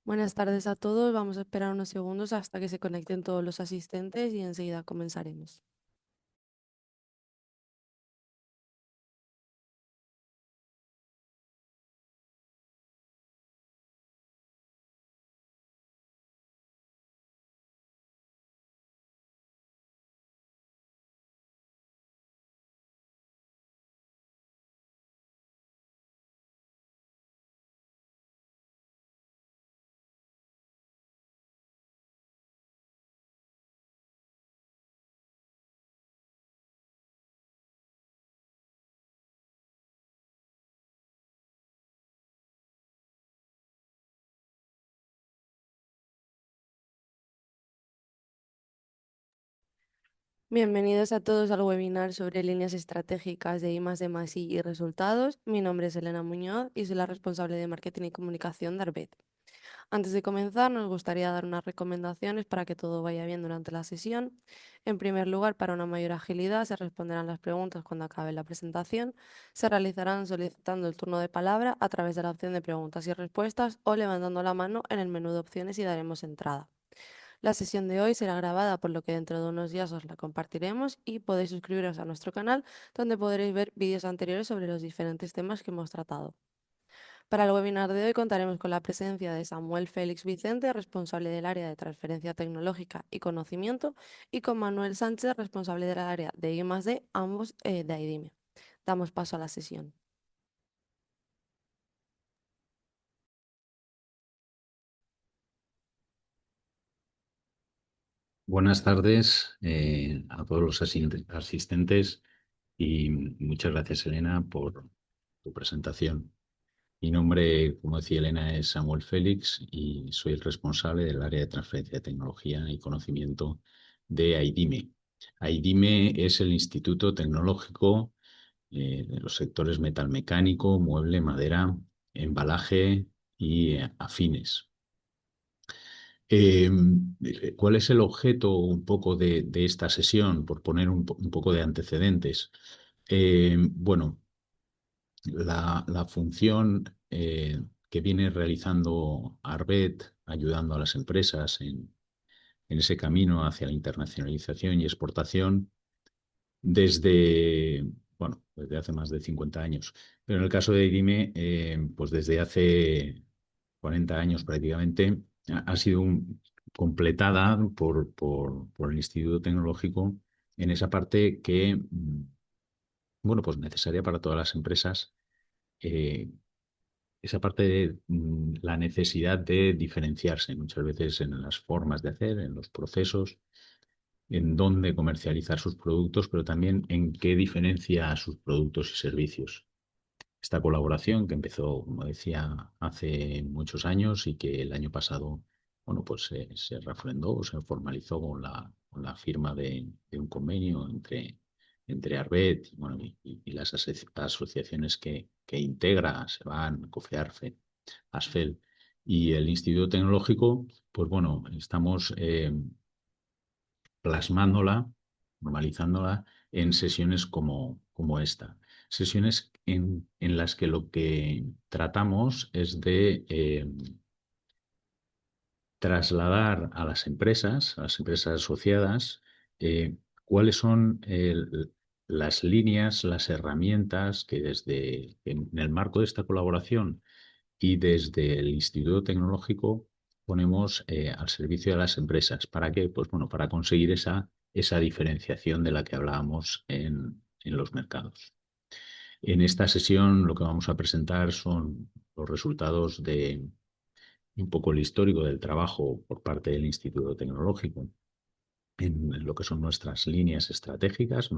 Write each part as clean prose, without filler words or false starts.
Buenas tardes a todos. Vamos a esperar unos segundos hasta que se conecten todos los asistentes y enseguida comenzaremos. Bienvenidos a todos al webinar sobre líneas estratégicas de I+D+I y resultados. Mi nombre es Elena Muñoz y soy la responsable de marketing y comunicación de Arbet. Antes de comenzar, nos gustaría dar unas recomendaciones para que todo vaya bien durante la sesión. En primer lugar, para una mayor agilidad, se responderán las preguntas cuando acabe la presentación. Se realizarán solicitando el turno de palabra a través de la opción de preguntas y respuestas o levantando la mano en el menú de opciones y daremos entrada. La sesión de hoy será grabada, por lo que dentro de unos días os la compartiremos y podéis suscribiros a nuestro canal, donde podréis ver vídeos anteriores sobre los diferentes temas que hemos tratado. Para el webinar de hoy contaremos con la presencia de Samuel Félix Vicente, responsable del área de transferencia tecnológica y conocimiento, y con Manuel Sánchez, responsable del área de I+D, ambos de AIDIME. Damos paso a la sesión. Buenas tardes a todos los asistentes y muchas gracias, Elena, por tu presentación. Mi nombre, como decía Elena, es Samuel Félix y soy el responsable del área de transferencia de tecnología y conocimiento de AIDIME. AIDIME es el Instituto Tecnológico de los sectores metalmecánico, mueble, madera, embalaje y afines. Eh, ¿Cuál es el objeto un poco de esta sesión? Por poner un poco de antecedentes. Bueno, la función que viene realizando Arbet, ayudando a las empresas en ese camino hacia la internacionalización y exportación, desde, bueno, desde hace más de 50 años. Pero en el caso de IDIME, pues desde hace 40 años prácticamente, ha sido completada por el Instituto Tecnológico en esa parte que, bueno, pues necesaria para todas las empresas, eh, esa parte de la necesidad de diferenciarse muchas veces en las formas de hacer, en los procesos, en dónde comercializar sus productos, pero también en qué diferencia a sus productos y servicios. Esta colaboración que empezó, como decía, hace muchos años y que el año pasado, bueno, pues se refrendó o se formalizó con la firma de un convenio entre Arbet y, bueno, y las asociaciones que integra, SEBAN, COFEARFE, ASFEL y el Instituto Tecnológico, pues bueno, estamos plasmándola, normalizándola en sesiones como esta. Sesiones en las que lo que tratamos es de trasladar a las empresas asociadas, cuáles son las líneas, las herramientas que desde en el marco de esta colaboración y desde el Instituto Tecnológico ponemos al servicio de las empresas. ¿Para qué? Pues bueno, para conseguir esa diferenciación de la que hablábamos en los mercados. En esta sesión lo que vamos a presentar son los resultados de un poco el histórico del trabajo por parte del Instituto Tecnológico en lo que son nuestras líneas estratégicas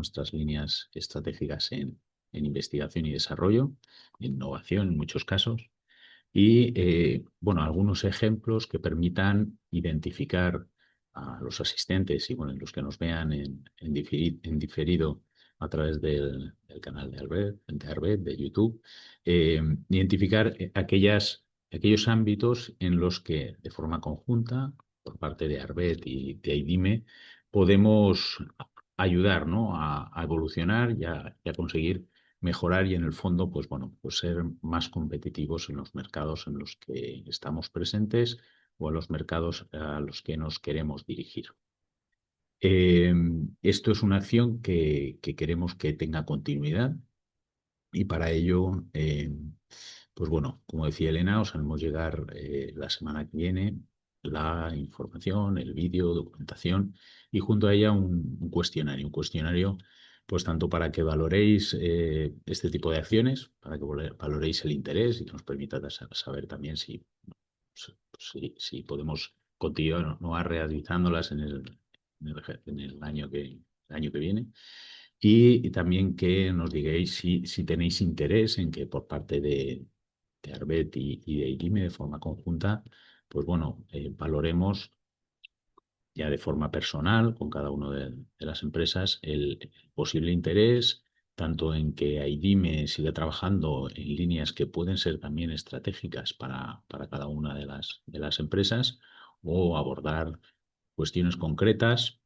en investigación y desarrollo, innovación en muchos casos, y bueno, algunos ejemplos que permitan identificar a los asistentes y bueno, los que nos vean en diferido a través del canal de Arbet, de YouTube, identificar aquellos ámbitos en los que de forma conjunta, por parte de Arbet y de AIDIME, podemos ayudar, ¿no? a evolucionar y a conseguir mejorar y en el fondo, pues bueno, pues ser más competitivos en los mercados en los que estamos presentes o a los mercados a los que nos queremos dirigir. Eh, Esto es una acción que queremos que tenga continuidad y para ello, pues bueno, como decía Elena, os haremos llegar la semana que viene la información, el vídeo, documentación y junto a ella un cuestionario pues tanto para que valoréis este tipo de acciones, para que valoréis el interés y que nos permita saber también si podemos continuar realizándolas en el año que viene. Y también que nos digáis si tenéis interés en que por parte de Arbet y de IDIME de forma conjunta, pues bueno, valoremos ya de forma personal con cada una de las empresas el posible interés tanto en que AIDIME siga trabajando en líneas que pueden ser también estratégicas para cada una de las empresas o abordar cuestiones concretas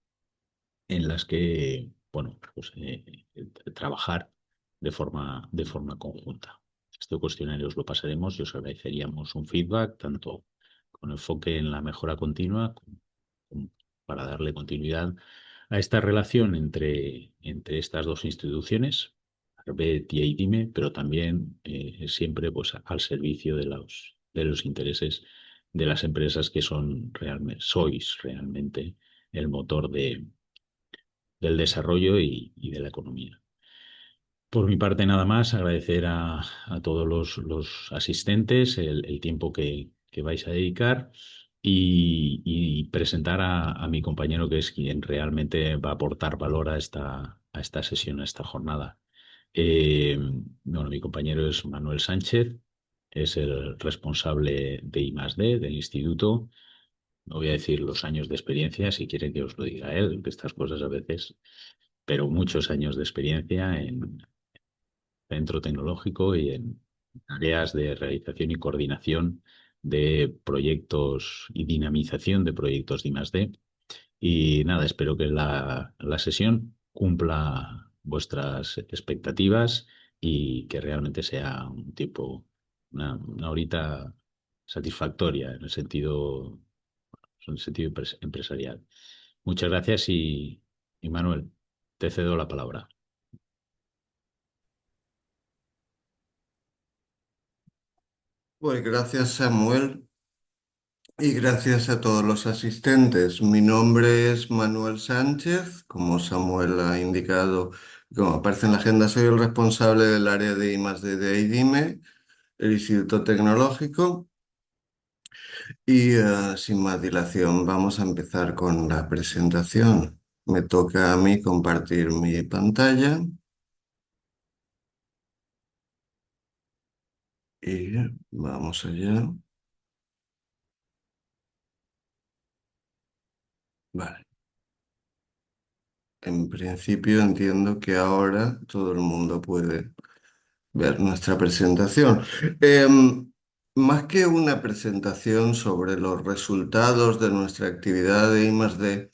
en las que, bueno, pues trabajar de forma conjunta. Este cuestionario os lo pasaremos y os agradeceríamos un feedback, tanto con enfoque en la mejora continua, para darle continuidad a esta relación entre estas dos instituciones, Arbet y Eidime, pero también siempre pues, al servicio de los intereses de las empresas que sois realmente el motor del desarrollo y de la economía. Por mi parte, nada más, agradecer a todos los asistentes el tiempo que vais a dedicar y presentar a mi compañero, que es quien realmente va a aportar valor a esta sesión, a esta jornada. Bueno, mi compañero es Manuel Sánchez, es el responsable de I+D del instituto. No voy a decir los años de experiencia, si quiere que os lo diga él, que estas cosas a veces, pero muchos años de experiencia en centro tecnológico y en tareas de realización y coordinación de proyectos y dinamización de proyectos de I+D. Y nada, espero que la sesión cumpla vuestras expectativas y que realmente sea una horita satisfactoria en el sentido empresarial. Muchas gracias y Manuel, te cedo la palabra. Pues gracias, Samuel, y gracias a todos los asistentes. Mi nombre es Manuel Sánchez, como Samuel ha indicado, como aparece en la agenda, soy el responsable del área de I+D de IDIME, el Instituto Tecnológico, y sin más dilación vamos a empezar con la presentación. Me toca a mí compartir mi pantalla y vamos allá. Vale. En principio entiendo que ahora todo el mundo puede ver nuestra presentación. Más que una presentación sobre los resultados de nuestra actividad de I+D,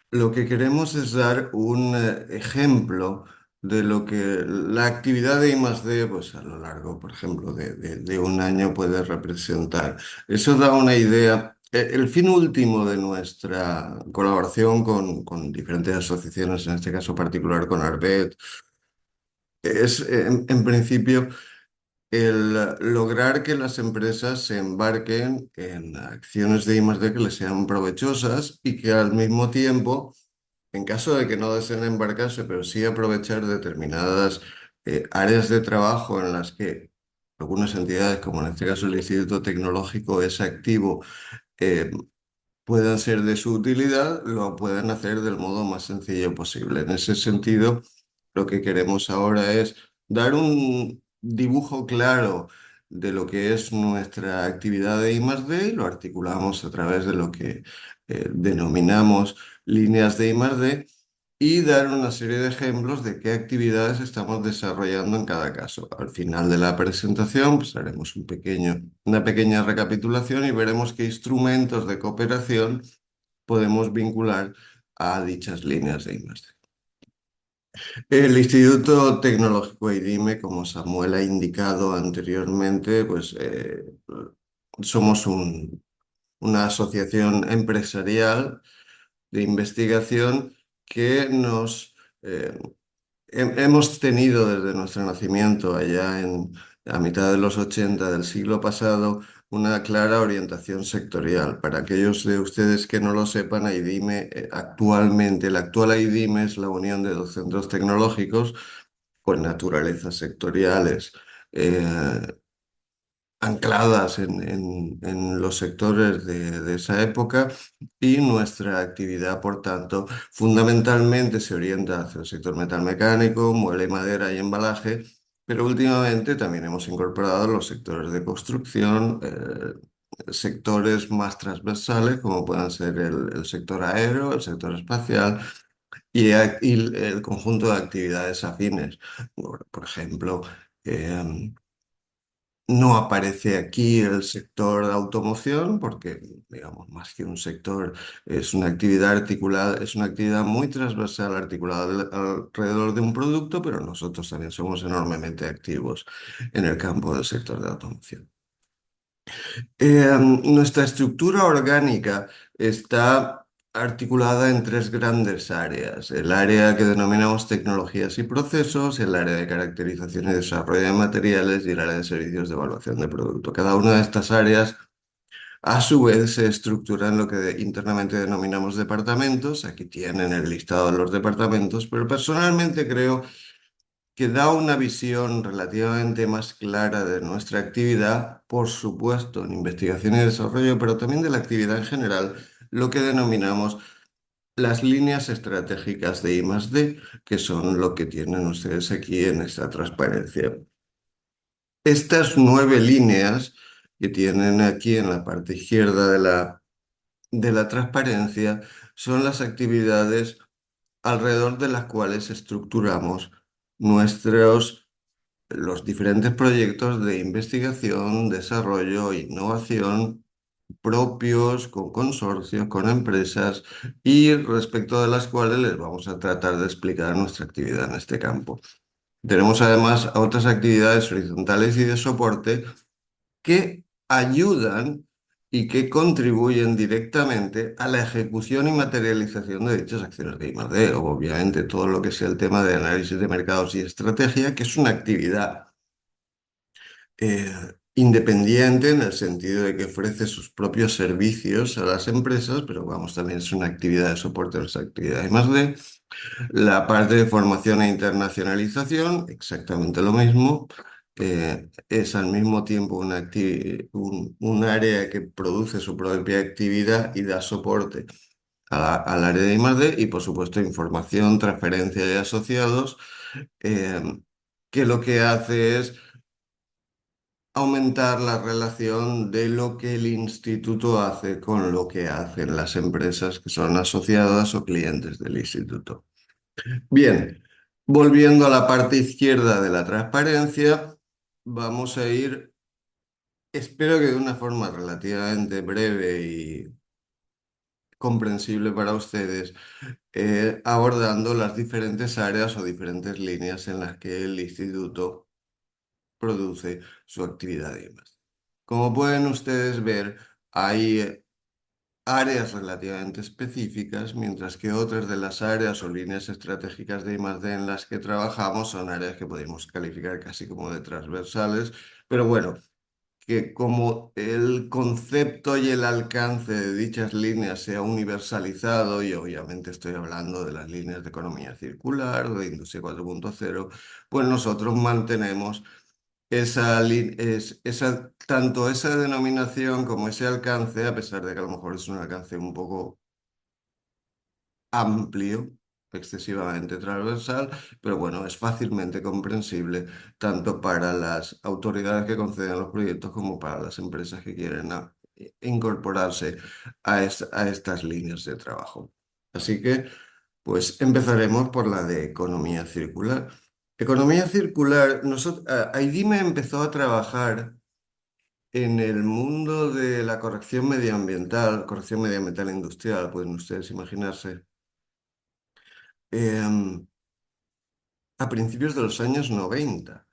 lo que queremos es dar un ejemplo de lo que la actividad de I+D, pues a lo largo, por ejemplo, de un año puede representar. Eso da una idea. El fin último de nuestra colaboración con diferentes asociaciones, en este caso particular con Arbet, es en principio el lograr que las empresas se embarquen en acciones de I+D que les sean provechosas y que al mismo tiempo, en caso de que no deseen embarcarse, pero sí aprovechar determinadas áreas de trabajo en las que algunas entidades, como en este caso el Instituto Tecnológico, es activo, eh, puedan ser de su utilidad, lo puedan hacer del modo más sencillo posible. En ese sentido, lo que queremos ahora es dar un dibujo claro de lo que es nuestra actividad de I+D y lo articulamos a través de lo que denominamos líneas de I+D y dar una serie de ejemplos de qué actividades estamos desarrollando en cada caso. Al final de la presentación, pues haremos una pequeña recapitulación y veremos qué instrumentos de cooperación podemos vincular a dichas líneas de I+D. El Instituto Tecnológico IDIME, como Samuel ha indicado anteriormente, pues somos una asociación empresarial de investigación que eh, hemos tenido desde nuestro nacimiento, a mitad de los 80 del siglo pasado, una clara orientación sectorial. Para aquellos de ustedes que no lo sepan, AIDIME, actualmente, la actual AIDIME es la unión de dos centros tecnológicos con naturalezas sectoriales. eh, ancladas en los sectores de esa época y nuestra actividad, por tanto, fundamentalmente se orienta hacia el sector metalmecánico, mueble y madera y embalaje, pero últimamente también hemos incorporado los sectores de construcción, sectores más transversales como puedan ser el sector aéreo, el sector espacial y el conjunto de actividades afines. Por ejemplo, em, no aparece aquí el sector de automoción porque, digamos, más que un sector, es una actividad articulada, es una actividad muy transversal articulada alrededor de un producto, pero nosotros también somos enormemente activos en el campo del sector de automoción. Nuestra estructura orgánica está articulada en tres grandes áreas: el área que denominamos tecnologías y procesos, el área de caracterización y desarrollo de materiales y el área de servicios de evaluación de producto. Cada una de estas áreas, a su vez, se estructura en lo que internamente denominamos departamentos. Aquí tienen el listado de los departamentos, pero personalmente creo que da una visión relativamente más clara de nuestra actividad, por supuesto, en investigación y desarrollo, pero también de la actividad en general, lo que denominamos las líneas estratégicas de I+D, que son lo que tienen ustedes aquí en esta transparencia. Estas 9 líneas que tienen aquí en la parte izquierda de la transparencia son las actividades alrededor de las cuales estructuramos los diferentes proyectos de investigación, desarrollo e innovación propios, con consorcios, con empresas y respecto de las cuales les vamos a tratar de explicar nuestra actividad en este campo. Tenemos además otras actividades horizontales y de soporte que ayudan y que contribuyen directamente a la ejecución y materialización de dichas acciones de I+D. Obviamente, todo lo que sea el tema de análisis de mercados y estrategia, que es una actividad eh, independiente en el sentido de que ofrece sus propios servicios a las empresas, pero vamos, también es una actividad de soporte a las actividades I+D. La parte de formación e internacionalización, exactamente lo mismo. Es al mismo tiempo un área que produce su propia actividad y da soporte al área de I+D y, por supuesto, información, transferencia y asociados, eh, que lo que hace es aumentar la relación de lo que el instituto hace con lo que hacen las empresas que son asociadas o clientes del instituto. Bien, volviendo a la parte izquierda de la transparencia, vamos a ir, espero que de una forma relativamente breve y comprensible para ustedes, abordando las diferentes áreas o diferentes líneas en las que el instituto produce su actividad de I+D. Como pueden ustedes ver, hay áreas relativamente específicas, mientras que otras de las áreas o líneas estratégicas de I+D en las que trabajamos son áreas que podemos calificar casi como de transversales, pero bueno, que como el concepto y el alcance de dichas líneas se ha universalizado, y obviamente estoy hablando de las líneas de economía circular, de Industria 4.0, pues nosotros mantenemos tanto esa denominación como ese alcance, a pesar de que a lo mejor es un alcance un poco amplio, excesivamente transversal, pero bueno, es fácilmente comprensible tanto para las autoridades que conceden los proyectos como para las empresas que quieren incorporarse a estas líneas de trabajo. Así que, pues empezaremos por la de economía circular. Economía circular, AIDIME empezó a trabajar en el mundo de la corrección medioambiental industrial, pueden ustedes imaginarse, em, a principios de los años 90.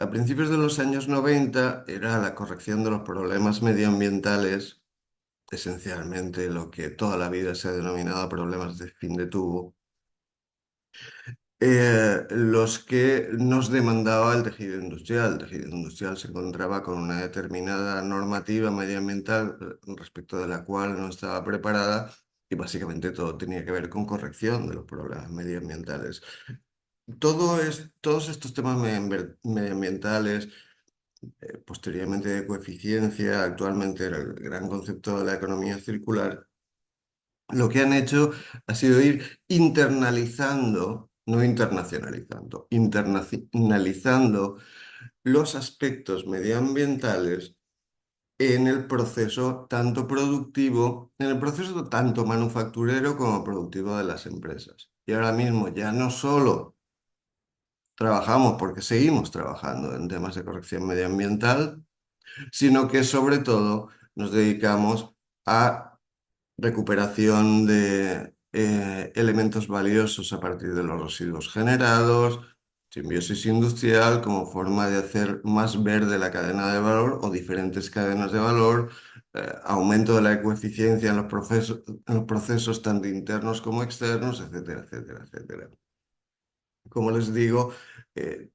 A principios de los años 90 era la corrección de los problemas medioambientales, esencialmente lo que toda la vida se ha denominado problemas de fin de tubo, los que nos demandaba el tejido industrial. El tejido industrial se encontraba con una determinada normativa medioambiental respecto de la cual no estaba preparada y básicamente todo tenía que ver con corrección de los problemas medioambientales. Todos estos temas medioambientales, posteriormente de coeficiencia, actualmente el gran concepto de la economía circular, lo que han hecho ha sido ir internalizando, no internacionalizando, internacionalizando los aspectos medioambientales en el proceso tanto productivo, en el proceso tanto manufacturero como productivo de las empresas. Y ahora mismo ya no solo trabajamos, porque seguimos trabajando en temas de corrección medioambiental, sino que sobre todo nos dedicamos a recuperación de elementos valiosos a partir de los residuos generados, simbiosis industrial como forma de hacer más verde la cadena de valor o diferentes cadenas de valor, aumento de la ecoeficiencia en los procesos tanto internos como externos, etcétera, etcétera, etcétera. Como les digo,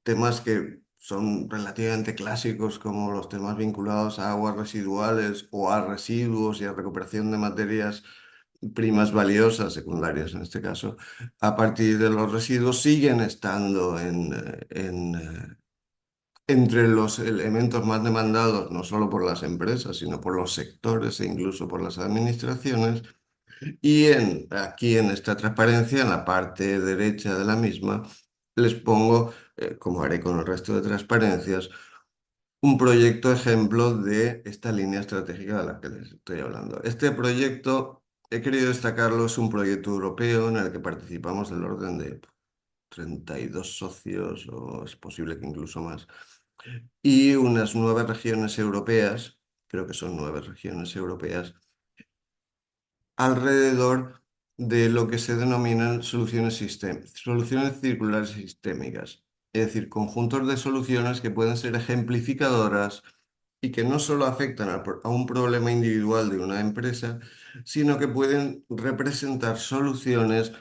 temas que son relativamente clásicos como los temas vinculados a aguas residuales o a residuos y a recuperación de materias primas valiosas, secundarias en este caso, a partir de los residuos siguen estando entre los elementos más demandados, no solo por las empresas, sino por los sectores e incluso por las administraciones. Y aquí en esta transparencia, en la parte derecha de la misma, les pongo, como haré con el resto de transparencias, un proyecto ejemplo de esta línea estratégica de la que les estoy hablando. Este proyecto, he querido destacarlo, es un proyecto europeo en el que participamos del orden de 32 socios, o es posible que incluso más, y unas 9 regiones europeas, creo que son 9 regiones europeas, alrededor de lo que se denominan soluciones circulares sistémicas, es decir, conjuntos de soluciones que pueden ser ejemplificadoras y que no solo afectan a un problema individual de una empresa, sino que pueden representar soluciones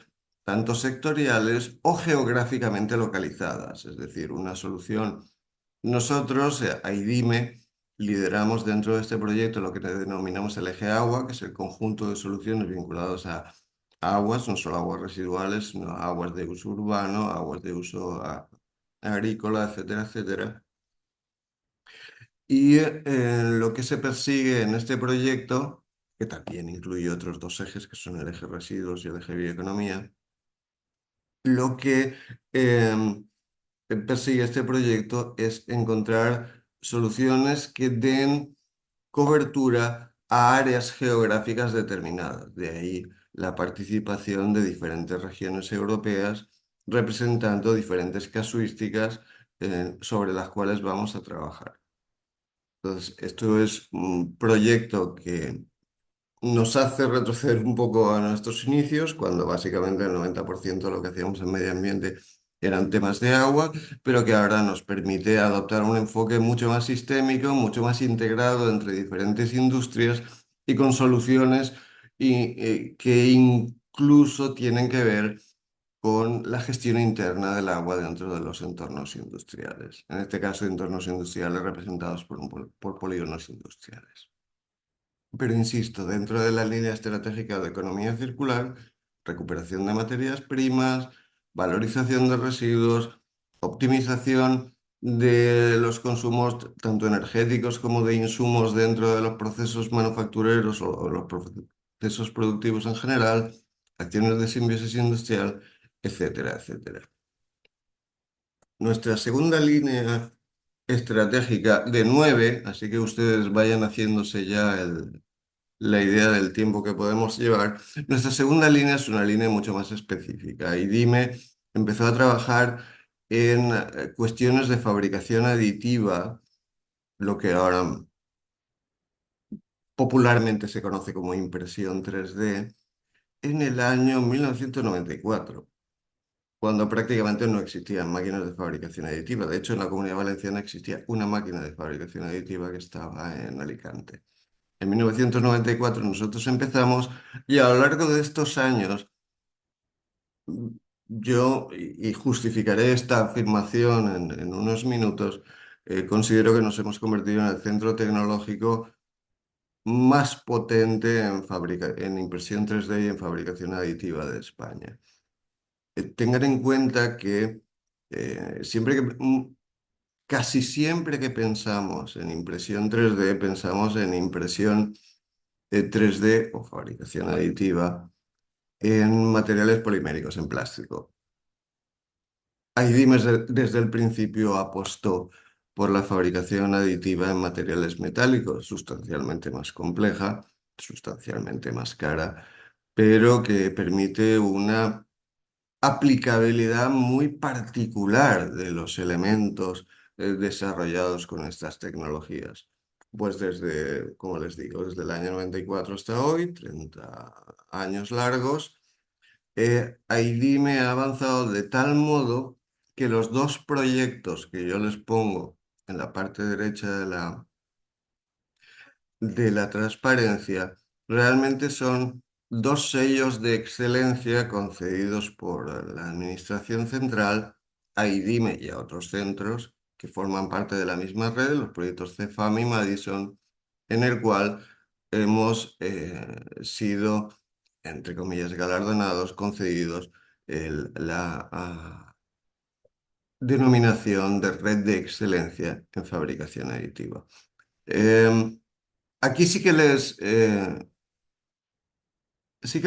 tanto sectoriales o geográficamente localizadas, es decir, una solución. Nosotros, AIDIME, lideramos dentro de este proyecto lo que denominamos el eje agua, que es el conjunto de soluciones vinculados a aguas, no solo aguas residuales, sino aguas de uso urbano, aguas de uso agrícola, etcétera, etcétera. Y lo que se persigue en este proyecto, que también incluye otros dos ejes, que son el eje residuos y el eje bioeconomía, lo que persigue este proyecto es encontrar soluciones que den cobertura a áreas geográficas determinadas. De ahí la participación de diferentes regiones europeas representando diferentes casuísticas sobre las cuales vamos a trabajar. Entonces, esto es un proyecto que nos hace retroceder un poco a nuestros inicios, cuando básicamente el 90% de lo que hacíamos en medio ambiente eran temas de agua, pero que ahora nos permite adoptar un enfoque mucho más sistémico, mucho más integrado entre diferentes industrias y con soluciones que incluso tienen que ver con la gestión interna del agua dentro de los entornos industriales. En este caso, entornos industriales representados por polígonos industriales. Pero insisto, dentro de la línea estratégica de economía circular, recuperación de materias primas, valorización de residuos, optimización de los consumos tanto energéticos como de insumos dentro de los procesos manufactureros o los procesos productivos en general, acciones de simbiosis industrial, etcétera, etcétera. Nuestra segunda línea estratégica de 9, así que ustedes vayan haciéndose ya la idea del tiempo que podemos llevar. Nuestra segunda línea es una línea mucho más específica. Y Dime empezó a trabajar en cuestiones de fabricación aditiva, lo que ahora popularmente se conoce como impresión 3D, en el año 1994. cuando prácticamente no existían máquinas de fabricación aditiva. De hecho, en la Comunidad Valenciana existía una máquina de fabricación aditiva que estaba en Alicante. En 1994 nosotros empezamos y a lo largo de estos años, yo, y justificaré esta afirmación en unos minutos, considero que nos hemos convertido en el centro tecnológico más potente en impresión 3D y en fabricación aditiva de España. Tengan en cuenta que siempre casi siempre que pensamos en impresión 3D, pensamos en impresión 3D o fabricación aditiva en materiales poliméricos, en plástico. AIDIM desde el principio apostó por la fabricación aditiva en materiales metálicos, sustancialmente más compleja, sustancialmente más cara, pero que permite una aplicabilidad muy particular de los elementos desarrollados con estas tecnologías. Pues desde, como les digo, desde el año 94 hasta hoy, 30 años largos, AIDIME ha avanzado de tal modo que los dos proyectos que yo les pongo en la parte derecha de la transparencia realmente son dos sellos de excelencia concedidos por la Administración Central a IDIME y a otros centros que forman parte de la misma red, los proyectos CEFAM y Madison, en el cual hemos sido, entre comillas, galardonados, concedidos la denominación de red de excelencia en fabricación aditiva. Em, Aquí sí que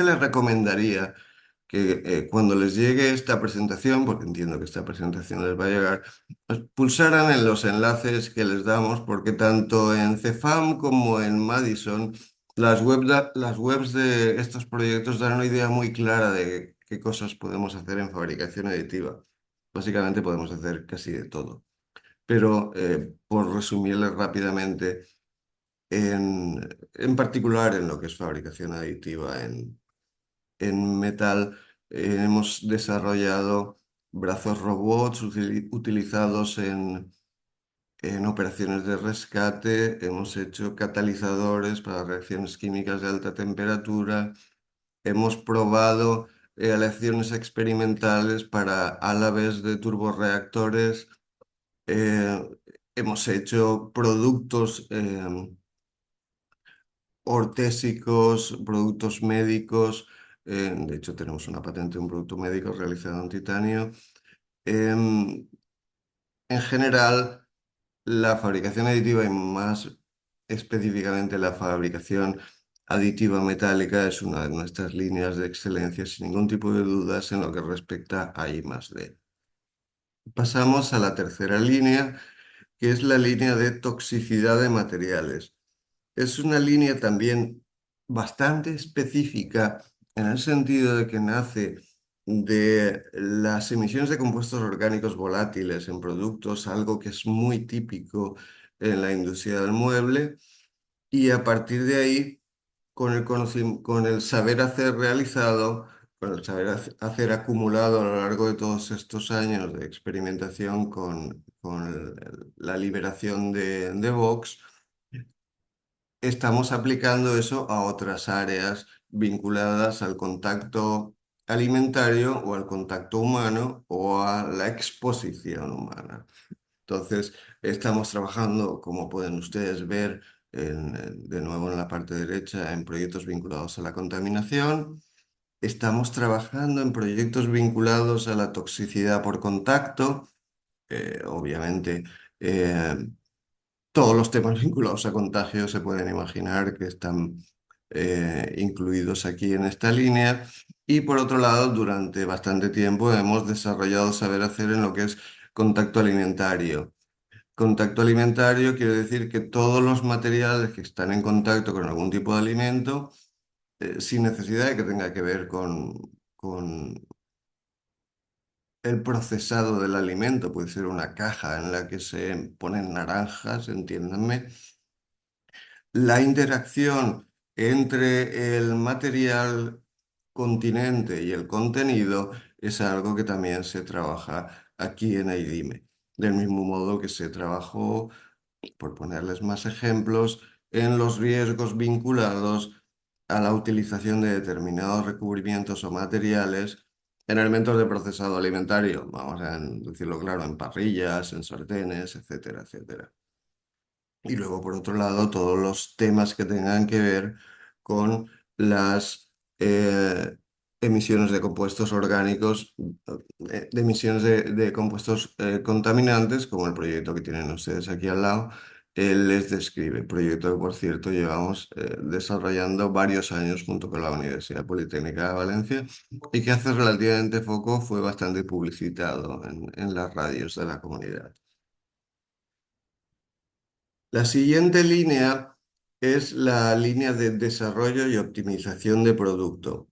les recomendaría que cuando les llegue esta presentación, porque entiendo que esta presentación les va a llegar, pues, pulsaran en los enlaces que les damos, porque tanto en Cefam como en Madison, las webs de estos proyectos dan una idea muy clara de qué cosas podemos hacer en fabricación aditiva. Básicamente podemos hacer casi de todo. Pero por resumirles rápidamente, en particular en lo que es fabricación aditiva en metal, hemos desarrollado brazos robots utilizados en operaciones de rescate, hemos hecho catalizadores para reacciones químicas de alta temperatura, hemos probado aleaciones experimentales para álabes de turborreactores, eh, hemos hecho productos ortésicos, productos médicos. De hecho, tenemos una patente de un producto médico realizado en titanio. Em, en general, la fabricación aditiva y más específicamente la fabricación aditiva metálica es una de nuestras líneas de excelencia, sin ningún tipo de dudas en lo que respecta a I+D. Pasamos a la tercera línea, que es la línea de toxicidad de materiales. Es una línea también bastante específica en el sentido de que nace de las emisiones de compuestos orgánicos volátiles en productos, algo que es muy típico en la industria del mueble, y a partir de ahí, con el saber hacer realizado, con el saber hacer acumulado a lo largo de todos estos años de experimentación con la liberación de Vox, estamos aplicando eso a otras áreas vinculadas al contacto alimentario o al contacto humano o a la exposición humana. Entonces, estamos trabajando, como pueden ustedes ver, de nuevo en la parte derecha, en proyectos vinculados a la contaminación. Estamos trabajando en proyectos vinculados a la toxicidad por contacto. Obviamente, eh, todos los temas vinculados a contagio se pueden imaginar que están incluidos aquí en esta línea. Y por otro lado, durante bastante tiempo hemos desarrollado saber hacer en lo que es contacto alimentario. Contacto alimentario quiere decir que todos los materiales que están en contacto con algún tipo de alimento, sin necesidad de que tenga que ver con el procesado del alimento, puede ser una caja en la que se ponen naranjas, entiéndanme, la interacción entre el material continente y el contenido es algo que también se trabaja aquí en AIDIME. Del mismo modo que se trabajó, por ponerles más ejemplos, en los riesgos vinculados a la utilización de determinados recubrimientos o materiales en elementos de procesado alimentario, vamos a decirlo claro, en parrillas, en sartenes, etcétera, etcétera. Y luego, por otro lado, todos los temas que tengan que ver con las emisiones de compuestos orgánicos, de emisiones de compuestos contaminantes, como el proyecto que tienen ustedes aquí al lado, les describe. Proyecto que, por cierto, llevamos desarrollando varios años junto con la Universidad Politécnica de Valencia y que hace relativamente poco fue bastante publicitado en las radios de la comunidad. La siguiente línea es la línea de desarrollo y optimización de producto.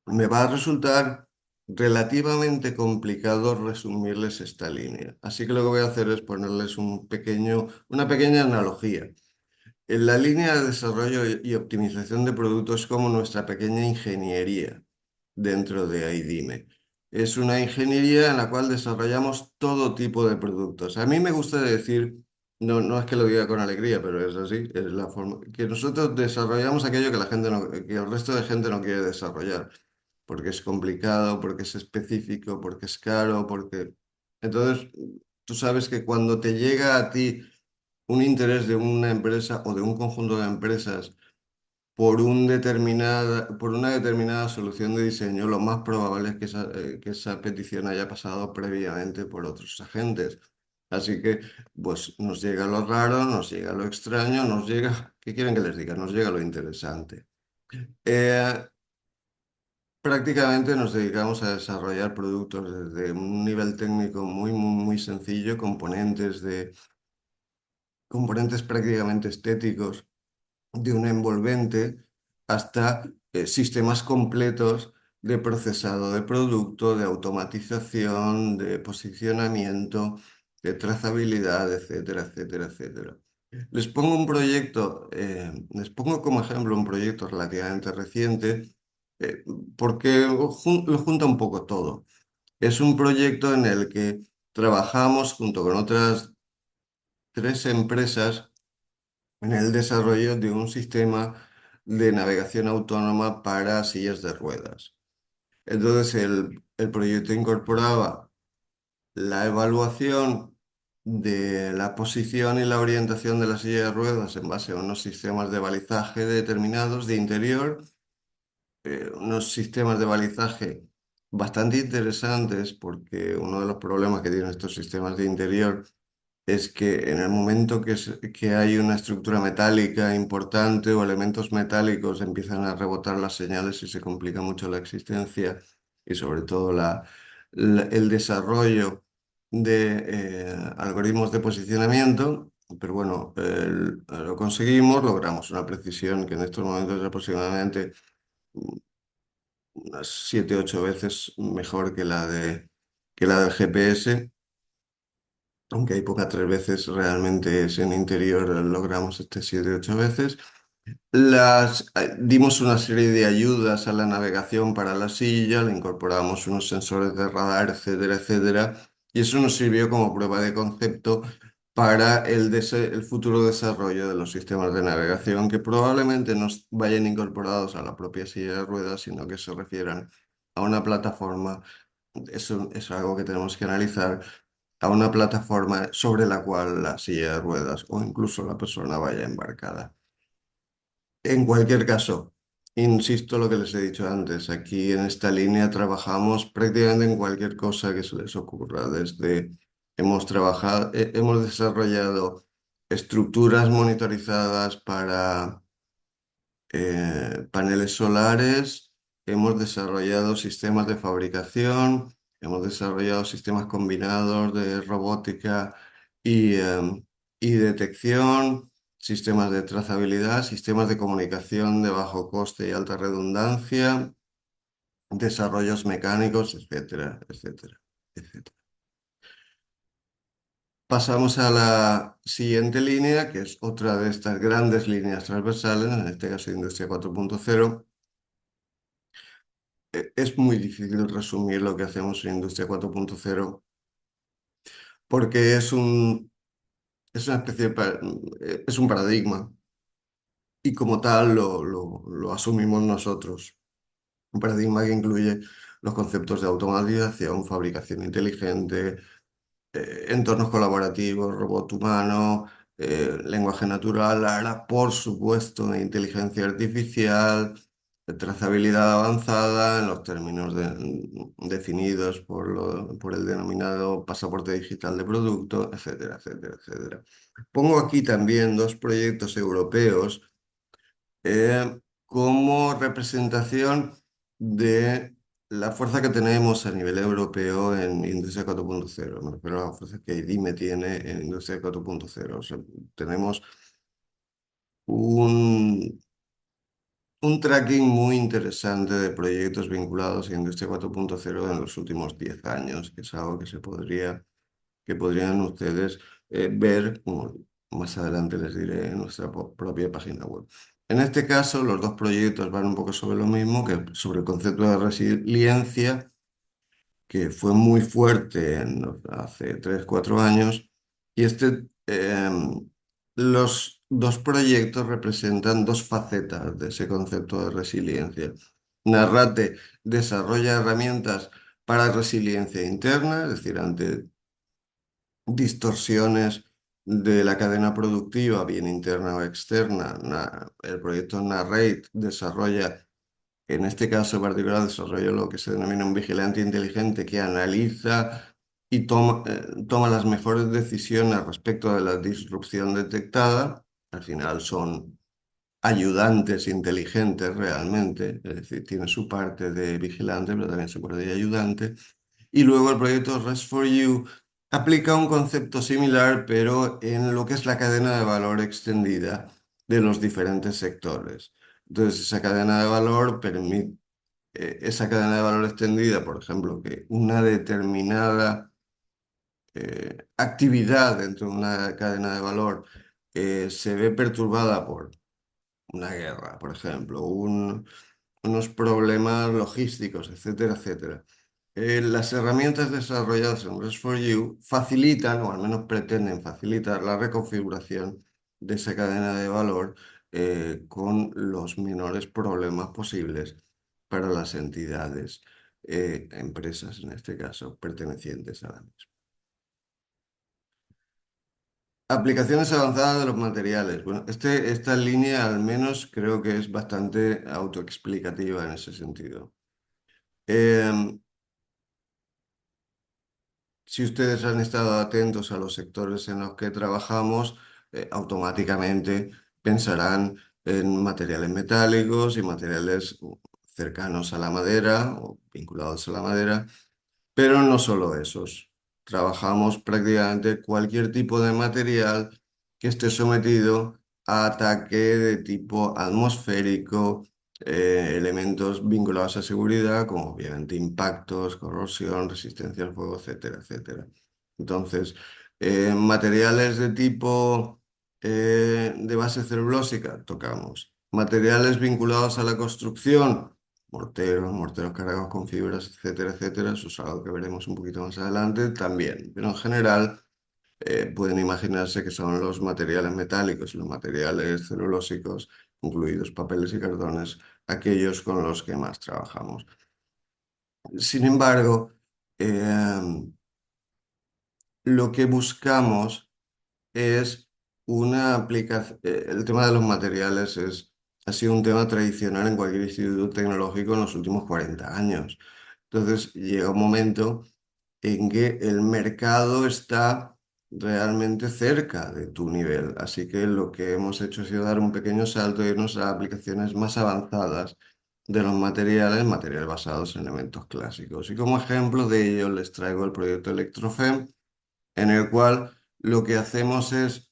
Me va a resultar relativamente complicado resumirles esta línea, así que lo que voy a hacer es ponerles una pequeña analogía. En la línea de desarrollo y optimización de productos es como nuestra pequeña ingeniería dentro de AIDIME. Es una ingeniería en la cual desarrollamos todo tipo de productos. A mí me gusta decir, no es que lo diga con alegría, pero es así, es la forma, que nosotros desarrollamos aquello que la gente que el resto de gente no quiere desarrollar, porque es complicado, porque es específico, porque es caro, porque... Entonces, tú sabes que cuando te llega a ti un interés de una empresa o de un conjunto de empresas por una determinada solución de diseño, lo más probable es que esa petición haya pasado previamente por otros agentes. Así que, pues, nos llega lo raro, nos llega lo extraño, nos llega, ¿qué quieren que les diga? Nos llega lo interesante. Eh, Prácticamente nos dedicamos a desarrollar productos desde un nivel técnico muy sencillo, componentes prácticamente estéticos de un envolvente hasta sistemas completos de procesado de producto, de automatización, de posicionamiento, de trazabilidad, etcétera, etcétera, etcétera. Les pongo como ejemplo un proyecto relativamente reciente, porque lo junta un poco todo. Es un proyecto en el que trabajamos junto con otras 3 empresas en el desarrollo de un sistema de navegación autónoma para sillas de ruedas. Entonces, el proyecto incorporaba la evaluación de la posición y la orientación de la silla de ruedas en base a unos sistemas de balizaje determinados de interior, unos sistemas de balizaje bastante interesantes porque uno de los problemas que tienen estos sistemas de interior es que en el momento que hay una estructura metálica importante o elementos metálicos empiezan a rebotar las señales y se complica mucho la existencia y sobre todo el desarrollo de algoritmos de posicionamiento. Pero bueno, lo conseguimos, logramos una precisión que en estos momentos es aproximadamente unas 7 u 8 veces mejor que la del GPS. Aunque hay pocas 3 veces, realmente es en interior, logramos 7 u 8 veces. Dimos una serie de ayudas a la navegación para la silla, le incorporamos unos sensores de radar, etcétera, etcétera, y eso nos sirvió como prueba de concepto para el futuro desarrollo de los sistemas de navegación, que probablemente no vayan incorporados a la propia silla de ruedas, sino que se refieran a una plataforma. Eso es algo que tenemos que analizar, a una plataforma sobre la cual la silla de ruedas o incluso la persona vaya embarcada. En cualquier caso, insisto lo que les he dicho antes, aquí en esta línea trabajamos prácticamente en cualquier cosa que se les ocurra, hemos desarrollado estructuras monitorizadas para paneles solares, hemos desarrollado sistemas de fabricación, hemos desarrollado sistemas combinados de robótica y detección, sistemas de trazabilidad, sistemas de comunicación de bajo coste y alta redundancia, desarrollos mecánicos, etcétera, etcétera, etcétera. Pasamos a la siguiente línea, que es otra de estas grandes líneas transversales, en este caso Industria 4.0. es muy difícil resumir lo que hacemos en Industria 4.0 porque es una especie es un paradigma y como tal lo asumimos nosotros. Un paradigma que incluye los conceptos de automatización, fabricación inteligente, entornos colaborativos, robot humano, lenguaje natural, ahora por supuesto inteligencia artificial, trazabilidad avanzada en los términos definidos por el denominado pasaporte digital de producto, etcétera, etcétera, etcétera. Pongo aquí también dos proyectos europeos como representación de la fuerza que tenemos a nivel europeo en Industria 4.0. Me refiero a la fuerza que IDIME tiene en Industria 4.0. O sea, tenemos un, un tracking muy interesante de proyectos vinculados a Industria 4.0 en los últimos 10 años, que es algo que podrían ustedes ver, como más adelante les diré, en nuestra propia página web. En este caso, los dos proyectos van un poco sobre lo mismo, que sobre el concepto de resiliencia, que fue muy fuerte hace 3 4 años, y los dos proyectos representan dos facetas de ese concepto de resiliencia. Narrate desarrolla herramientas para resiliencia interna, es decir, ante distorsiones de la cadena productiva, bien interna o externa. El proyecto Narrate desarrolla, en este caso particular, desarrolla lo que se denomina un vigilante inteligente que analiza y toma las mejores decisiones respecto de la disrupción detectada. Al final son ayudantes inteligentes realmente, es decir, tiene su parte de vigilante, pero también su parte de ayudante. Y luego el proyecto Rest for You aplica un concepto similar, pero en lo que es la cadena de valor extendida de los diferentes sectores. Entonces, esa cadena de valor permite, esa cadena de valor extendida, por ejemplo, que una determinada actividad dentro de una cadena de valor se ve perturbada por una guerra, por ejemplo, unos problemas logísticos, etcétera, etcétera. Las herramientas desarrolladas en Rest4U facilitan, o al menos pretenden facilitar, la reconfiguración de esa cadena de valor con los menores problemas posibles para las entidades, empresas en este caso, pertenecientes a la misma. Aplicaciones avanzadas de los materiales. Bueno, esta línea al menos creo que es bastante autoexplicativa en ese sentido. Em, Si ustedes han estado atentos a los sectores en los que trabajamos, automáticamente pensarán en materiales metálicos y materiales cercanos a la madera o vinculados a la madera, pero no solo esos. Trabajamos prácticamente cualquier tipo de material que esté sometido a ataque de tipo atmosférico, elementos vinculados a seguridad, como obviamente impactos, corrosión, resistencia al fuego, etcétera, etcétera. Entonces, materiales de tipo de base celulósica, tocamos. Materiales vinculados a la construcción, morteros cargados con fibras, etcétera, etcétera. Eso es algo que veremos un poquito más adelante también. Pero en general pueden imaginarse que son los materiales metálicos y los materiales celulósicos, incluidos papeles y cartones, aquellos con los que más trabajamos. Sin embargo, lo que buscamos es una aplicación. El tema de los materiales ha sido un tema tradicional en cualquier instituto tecnológico en los últimos 40 años. Entonces llega un momento en que el mercado está realmente cerca de tu nivel. Así que lo que hemos hecho ha sido dar un pequeño salto e irnos a aplicaciones más avanzadas de los materiales basados en elementos clásicos. Y como ejemplo de ello les traigo el proyecto Electrofem, en el cual lo que hacemos es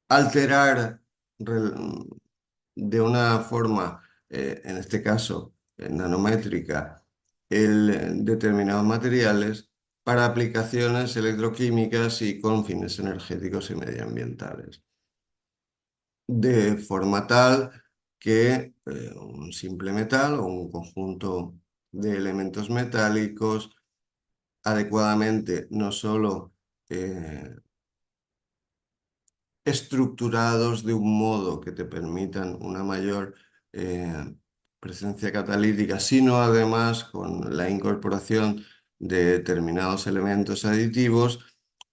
alterar de una forma, en este caso nanométrica, determinados materiales para aplicaciones electroquímicas y con fines energéticos y medioambientales. De forma tal que un simple metal o un conjunto de elementos metálicos adecuadamente, no solo estructurados de un modo que te permitan una mayor eh, presencia catalítica, sino además con la incorporación de determinados elementos aditivos,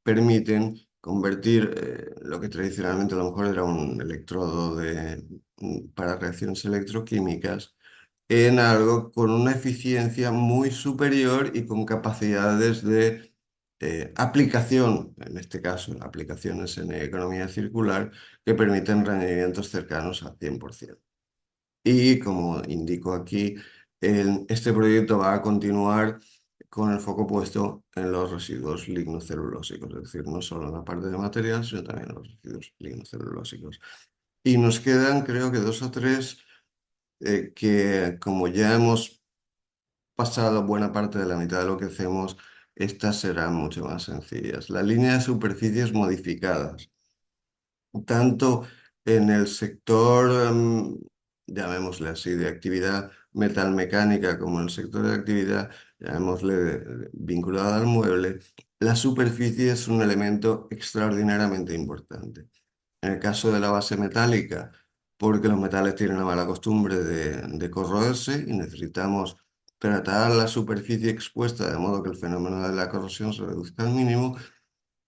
permiten convertir lo que tradicionalmente a lo mejor era un electrodo para reacciones electroquímicas en algo con una eficiencia muy superior y con capacidades de aplicación, en este caso, aplicaciones en economía circular, que permiten rendimientos cercanos al 100%. Y como indico aquí, este proyecto va a continuar con el foco puesto en los residuos lignocelulósicos, es decir, no solo en la parte de material, sino también en los residuos lignocelulósicos. Y nos quedan, creo que dos o tres que como ya hemos pasado buena parte de la mitad de lo que hacemos, estas serán mucho más sencillas. La línea de superficies modificadas, tanto en el sector, llamémosle así, de actividad metalmecánica, como en el sector de actividad, llamémosle vinculada al mueble, la superficie es un elemento extraordinariamente importante. En el caso de la base metálica, porque los metales tienen la mala costumbre de corroerse y necesitamos tratar la superficie expuesta de modo que el fenómeno de la corrosión se reduzca al mínimo.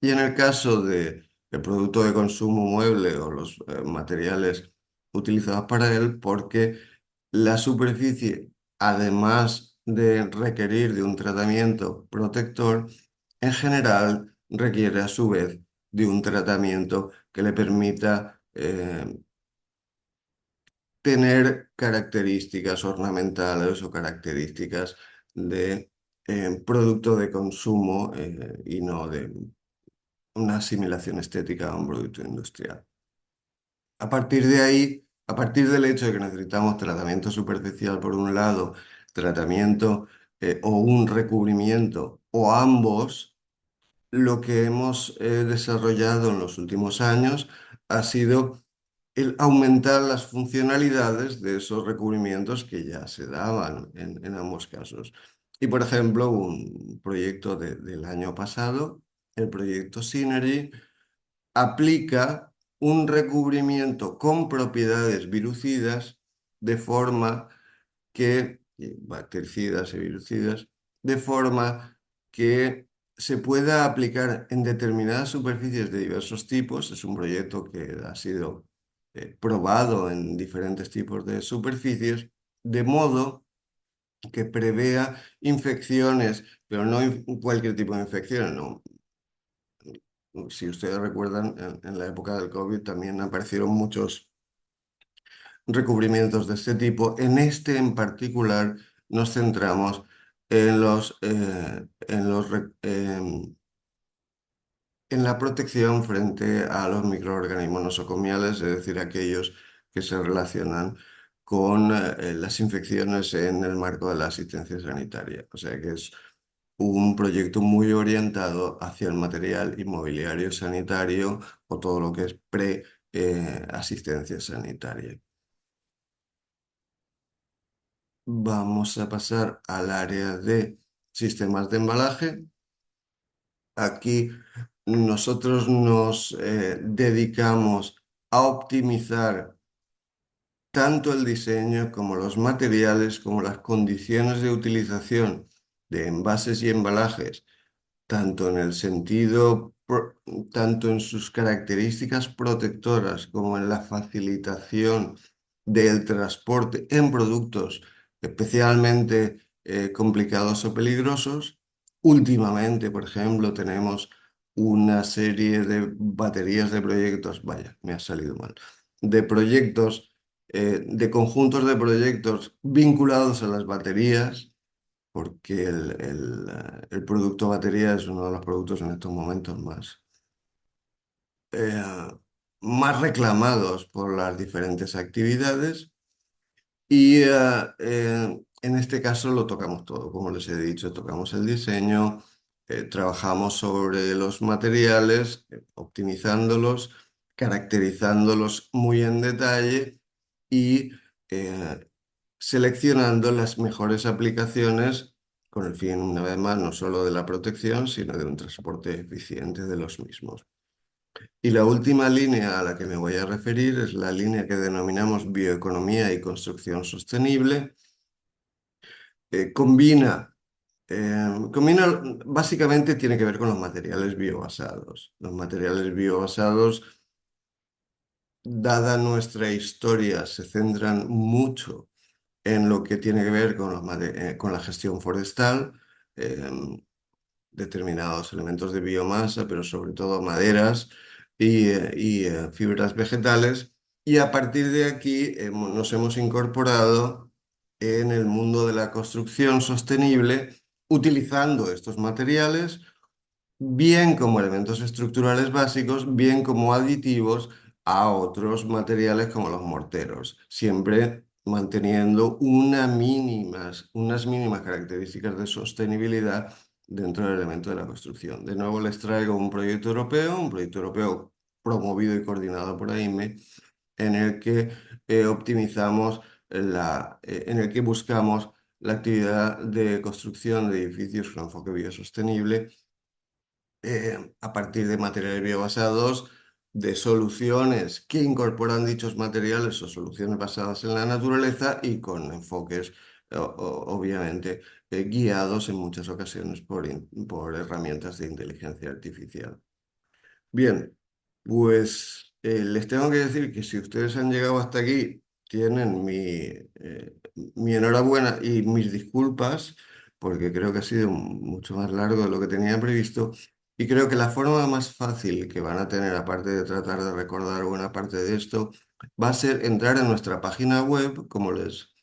Y en el caso del producto de consumo mueble o los materiales utilizados para él, porque la superficie, además de requerir de un tratamiento protector, en general requiere a su vez de un tratamiento que le permita tener características ornamentales o características de producto de consumo y no de una asimilación estética a un producto industrial. A partir de ahí, a partir del hecho de que necesitamos tratamiento superficial por un lado, tratamiento o un recubrimiento o ambos, lo que hemos desarrollado en los últimos años ha sido el aumentar las funcionalidades de esos recubrimientos que ya se daban en ambos casos. Y, por ejemplo, un proyecto del año pasado, el proyecto Synergy, aplica un recubrimiento con propiedades virucidas de forma bactericidas y virucidas, de forma que se pueda aplicar en determinadas superficies de diversos tipos. Es un proyecto que ha sido probado en diferentes tipos de superficies, de modo que prevea infecciones, pero no cualquier tipo de infecciones, no. Si ustedes recuerdan, en la época del COVID también aparecieron muchos recubrimientos de este tipo. En este en particular nos centramos en la protección frente a los microorganismos nosocomiales, es decir, aquellos que se relacionan con las infecciones en el marco de la asistencia sanitaria. O sea que es un proyecto muy orientado hacia el material inmobiliario sanitario o todo lo que es pre-asistencia sanitaria. Vamos a pasar al área de sistemas de embalaje. Aquí nosotros nos dedicamos a optimizar tanto el diseño como los materiales, como las condiciones de utilización de envases y embalajes tanto en el sentido, tanto en sus características protectoras como en la facilitación del transporte en productos especialmente complicados o peligrosos. Últimamente, por ejemplo, tenemos una serie de baterías de proyectos, vaya, me ha salido mal, de proyectos, de conjuntos de proyectos vinculados a las baterías porque el producto batería es uno de los productos en estos momentos eh, más reclamados por las diferentes actividades y en este caso lo tocamos todo, como les he dicho, tocamos el diseño, trabajamos sobre los materiales, optimizándolos, caracterizándolos muy en detalle y seleccionando las mejores aplicaciones con el fin, una vez más, no solo de la protección, sino de un transporte eficiente de los mismos. Y la última línea a la que me voy a referir es la línea que denominamos bioeconomía y construcción sostenible. Combina, básicamente tiene que ver con los materiales biobasados. Los materiales biobasados, dada nuestra historia, se centran mucho en lo que tiene que ver con, con la gestión forestal, em, determinados elementos de biomasa, pero sobre todo maderas y fibras vegetales. Y a partir de aquí nos hemos incorporado en el mundo de la construcción sostenible, utilizando estos materiales bien como elementos estructurales básicos, bien como aditivos a otros materiales como los morteros, siempre manteniendo unas mínimas características de sostenibilidad dentro del elemento de la construcción. De nuevo les traigo un proyecto europeo promovido y coordinado por AIME, en el que optimizamos en el que buscamos la actividad de construcción de edificios con enfoque biosostenible a partir de materiales biobasados, de soluciones que incorporan dichos materiales o soluciones basadas en la naturaleza y con enfoques, obviamente, guiados en muchas ocasiones por herramientas de inteligencia artificial. Bien, pues les tengo que decir que si ustedes han llegado hasta aquí, tienen mi enhorabuena y mis disculpas, porque creo que ha sido mucho más largo de lo que tenía previsto. Y creo que la forma más fácil que van a tener, aparte de tratar de recordar buena parte de esto, va a ser entrar en nuestra página web, como les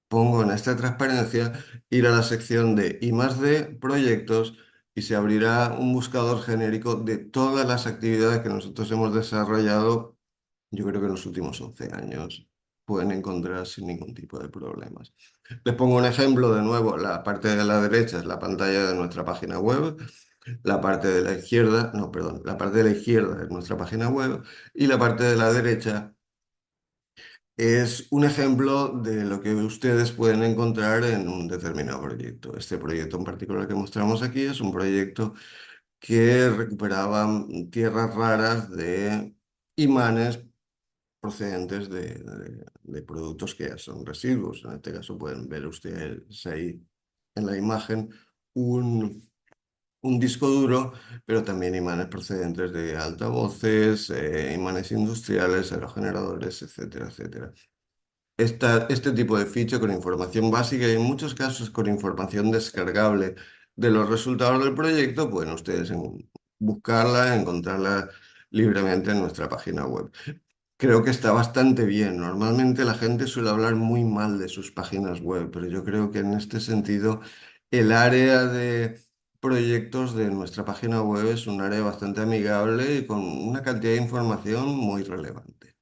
pongo en esta transparencia, ir a la sección de I+D, proyectos, y se abrirá un buscador genérico de todas las actividades que nosotros hemos desarrollado, yo creo que en los últimos 11 años. Pueden encontrar sin ningún tipo de problemas. Les pongo un ejemplo de nuevo. La parte de la derecha es la pantalla de nuestra página web. La parte de la izquierda, no, perdón, la parte de la izquierda es nuestra página web y la parte de la derecha es un ejemplo de lo que ustedes pueden encontrar en un determinado proyecto. Este proyecto en particular que mostramos aquí es un proyecto que recuperaba tierras raras de imanes procedentes de productos que ya son residuos. En este caso pueden ver ustedes ahí en la imagen un disco duro, pero también imanes procedentes de altavoces, imanes industriales, aerogeneradores, etcétera, etcétera. Este tipo de ficha con información básica y en muchos casos con información descargable de los resultados del proyecto, pueden ustedes buscarla, encontrarla libremente en nuestra página web. Creo que está bastante bien. Normalmente la gente suele hablar muy mal de sus páginas web, pero yo creo que en este sentido el área de proyectos de nuestra página web es un área bastante amigable y con una cantidad de información muy relevante.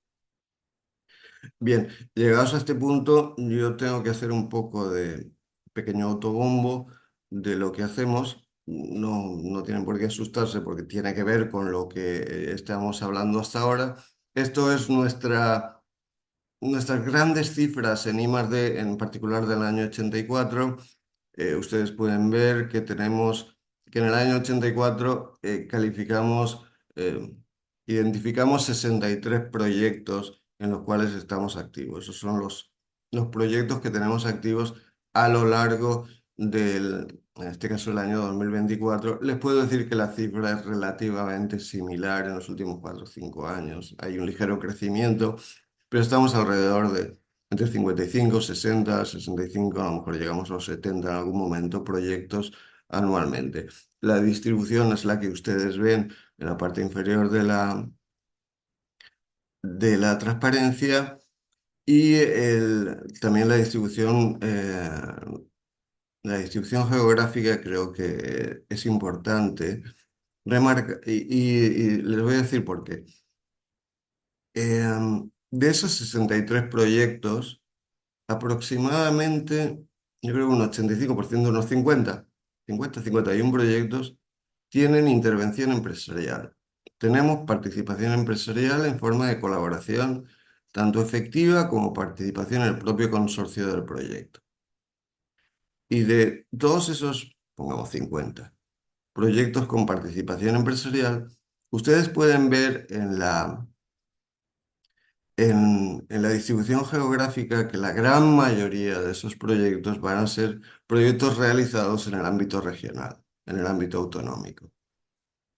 Bien, llegados a este punto, yo tengo que hacer un poco de pequeño autobombo de lo que hacemos. No, no tienen por qué asustarse porque tiene que ver con lo que estamos hablando hasta ahora. Esto es nuestras grandes cifras en I+D, en particular del año 84. Ustedes pueden ver que tenemos que en el año 84 eh, identificamos 63 proyectos en los cuales estamos activos. Esos son los proyectos que tenemos activos a lo largo en este caso, el año 2024. Les puedo decir que la cifra es relativamente similar en los últimos 4 o 5 años. Hay un ligero crecimiento, pero estamos alrededor de entre 55, 60, 65, a lo mejor llegamos a los 70 en algún momento, proyectos anualmente. La distribución es la que ustedes ven en la parte inferior de la transparencia y también la distribución geográfica creo que es importante. Y les voy a decir por qué. De esos 63 proyectos, aproximadamente, yo creo que un 85%, unos 51 proyectos tienen intervención empresarial. Tenemos participación empresarial en forma de colaboración tanto efectiva como participación en el propio consorcio del proyecto. Y de todos esos, pongamos 50 proyectos con participación empresarial, ustedes pueden ver en la distribución geográfica que la gran mayoría de esos proyectos van a ser proyectos realizados en el ámbito regional, en el ámbito autonómico.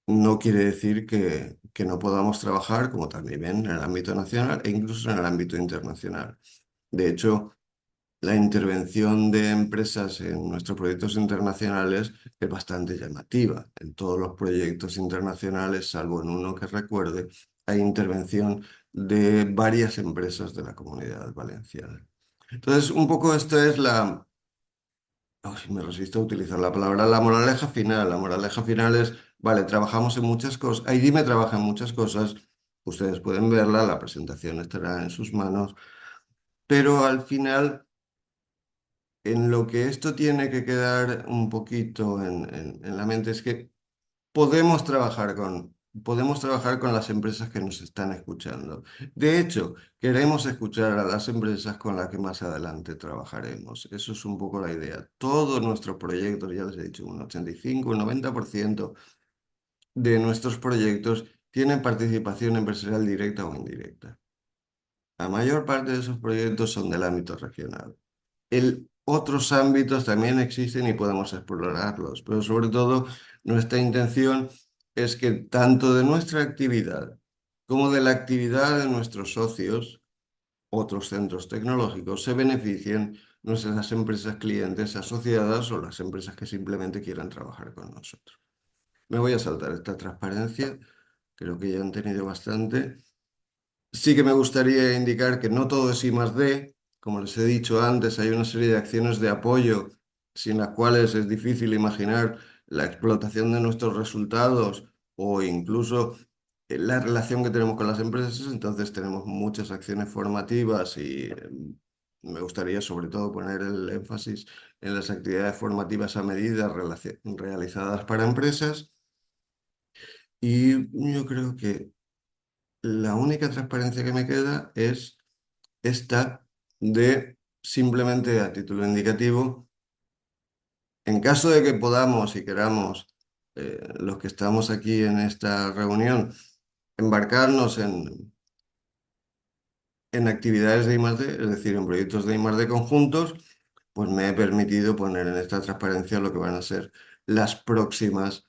No quiere decir que no podamos trabajar, como también ven, en el ámbito nacional e incluso en el ámbito internacional. De hecho, la intervención de empresas en nuestros proyectos internacionales es bastante llamativa. En todos los proyectos internacionales, salvo en uno que recuerde, hay intervención de varias empresas de la Comunidad Valenciana. Entonces, un poco esta es la... Ay, me resisto a utilizar la palabra, la moraleja final. La moraleja final es, vale, trabajamos en muchas cosas, me trabaja en muchas cosas, ustedes pueden verla, la presentación estará en sus manos, pero al final en lo que esto tiene que quedar un poquito en la mente es que podemos trabajar con las empresas que nos están escuchando. De hecho, queremos escuchar a las empresas con las que más adelante trabajaremos. Eso es un poco la idea. Todos nuestros proyectos, ya les he dicho, un 85, un 90% de nuestros proyectos tienen participación empresarial directa o indirecta. La mayor parte de esos proyectos son del ámbito regional. Otros ámbitos también existen y podemos explorarlos, pero sobre todo nuestra intención es que tanto de nuestra actividad como de la actividad de nuestros socios, otros centros tecnológicos, se beneficien nuestras empresas clientes asociadas o las empresas que simplemente quieran trabajar con nosotros. Me voy a saltar esta transparencia, creo que ya han tenido bastante. Sí que me gustaría indicar que no todo es I+D. Como les he dicho antes, hay una serie de acciones de apoyo sin las cuales es difícil imaginar la explotación de nuestros resultados o incluso la relación que tenemos con las empresas. Entonces tenemos muchas acciones formativas y me gustaría sobre todo poner el énfasis en las actividades formativas a medida realizadas para empresas. Y yo creo que la única transparencia que me queda es esta de simplemente a título indicativo, en caso de que podamos y queramos, los que estamos aquí en esta reunión, embarcarnos en actividades de I+D, es decir, en proyectos de I+D conjuntos, pues me he permitido poner en esta transparencia lo que van a ser las próximas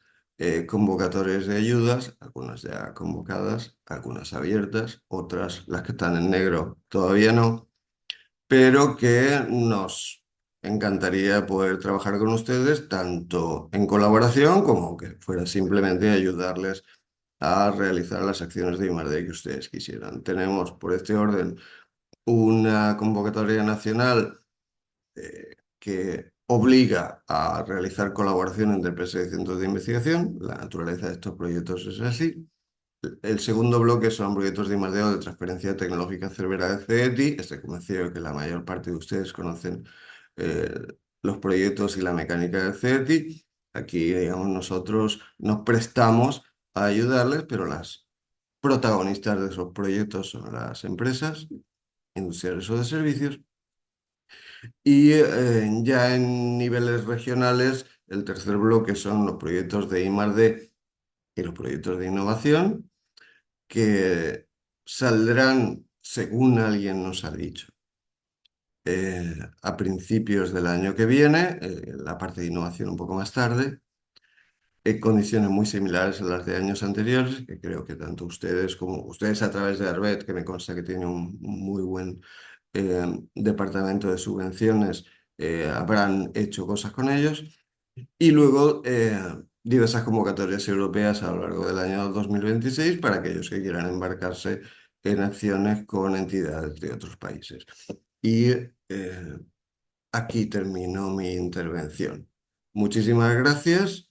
convocatorias de ayudas, algunas ya convocadas, algunas abiertas, otras las que están en negro todavía no, pero que nos encantaría poder trabajar con ustedes tanto en colaboración como que fuera simplemente ayudarles a realizar las acciones de I+D que ustedes quisieran. Tenemos por este orden una convocatoria nacional que obliga a realizar colaboración entre empresas y centros de investigación. La naturaleza de estos proyectos es así. El segundo bloque son proyectos de I+D o de transferencia tecnológica cerebral de CETI. Estoy convencido de que la mayor parte de ustedes conocen eh, los proyectos y la mecánica del CETI. Aquí, digamos, nosotros nos prestamos a ayudarles, pero las protagonistas de esos proyectos son las empresas industriales o de servicios. Y ya en niveles regionales, el tercer bloque son los proyectos de I+D y los proyectos de innovación, que saldrán, según alguien nos ha dicho, a principios del año que viene, la parte de innovación un poco más tarde, en condiciones muy similares a las de años anteriores, que creo que tanto ustedes como ustedes a través de Arbet, que me consta que tiene un muy buen departamento de subvenciones, habrán hecho cosas con ellos. Y luego diversas convocatorias europeas a lo largo del año 2026 para aquellos que quieran embarcarse en acciones con entidades de otros países. Y aquí termino mi intervención. Muchísimas gracias.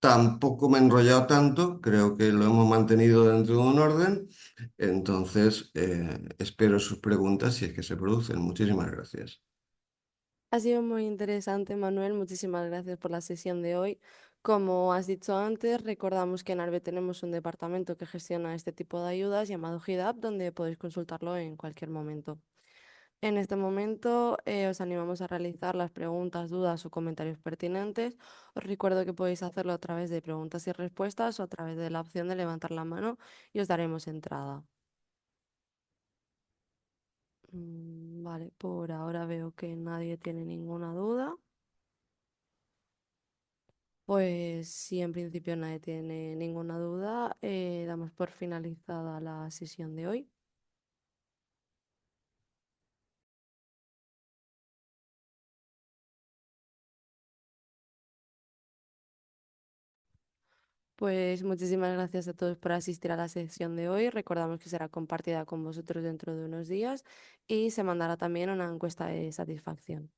Tampoco me he enrollado tanto, creo que lo hemos mantenido dentro de un orden. Entonces, espero sus preguntas si es que se producen. Muchísimas gracias. Ha sido muy interesante, Manuel. Muchísimas gracias por la sesión de hoy. Como has dicho antes, recordamos que en Arbe tenemos un departamento que gestiona este tipo de ayudas llamado GIDAP, donde podéis consultarlo en cualquier momento. En este momento os animamos a realizar las preguntas, dudas o comentarios pertinentes. Os recuerdo que podéis hacerlo a través de preguntas y respuestas o a través de la opción de levantar la mano y os daremos entrada. Vale, por ahora veo que nadie tiene ninguna duda. Pues si en principio nadie tiene ninguna duda, damos por finalizada la sesión de hoy. Pues muchísimas gracias a todos por asistir a la sesión de hoy. Recordamos que será compartida con vosotros dentro de unos días y se mandará también una encuesta de satisfacción.